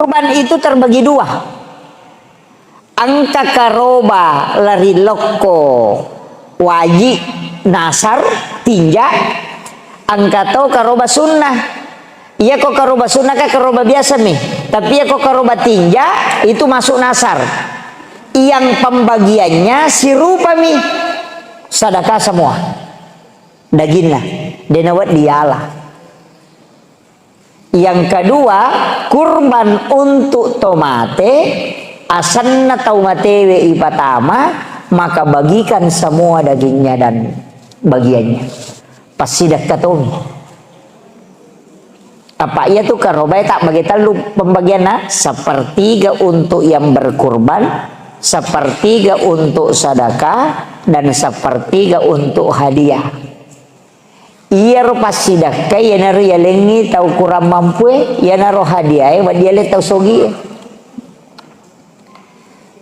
Kurban itu terbagi dua. Angka karoba lari loko wajib nasar tinja. Angka tau karoba sunnah. Iya kok karoba sunnah kan karoba biasa nih. Tapi ya kok karoba tinja itu masuk nasar. Yang pembagiannya sirupa nih. Sedekah semua. Dagingnya. Denawat dialah. Yang kedua, kurban untuk tomate, asanna taumatewe ipatama, maka bagikan semua dagingnya dan bagiannya. Pasidah katomi. Apa ia tuh karoba tak bagi talu pembagiannya? Sepertiga untuk yang berkurban, sepertiga untuk sedekah, dan sepertiga untuk hadiah. Iya ro pasidah kay yana ro yalengi tau kurang mampu yana ro hadiah wa dia le tau sogi.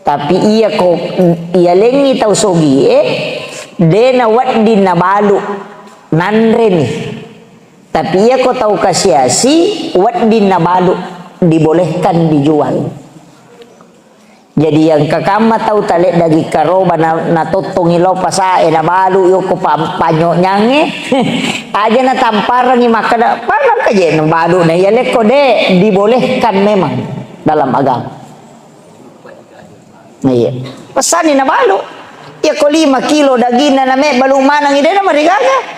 Tapi iya ko yalengi tau sogi dena wat di nabalu nanre nih. Tapi iya ko tau kasiasi wat di nabalu dibolehkan dijual. Jadi yang kakama tahu talek dagi karoba na totong ilaw pasa na balu yo ko panyo nyange aja na tamparan ni makada paano kaje na balu na yalek ko de dibolehkan memang dalam agama. Iya. Pesan ni na balu. Ya ko 5 kilo daging na me balu manang ide na marigaga.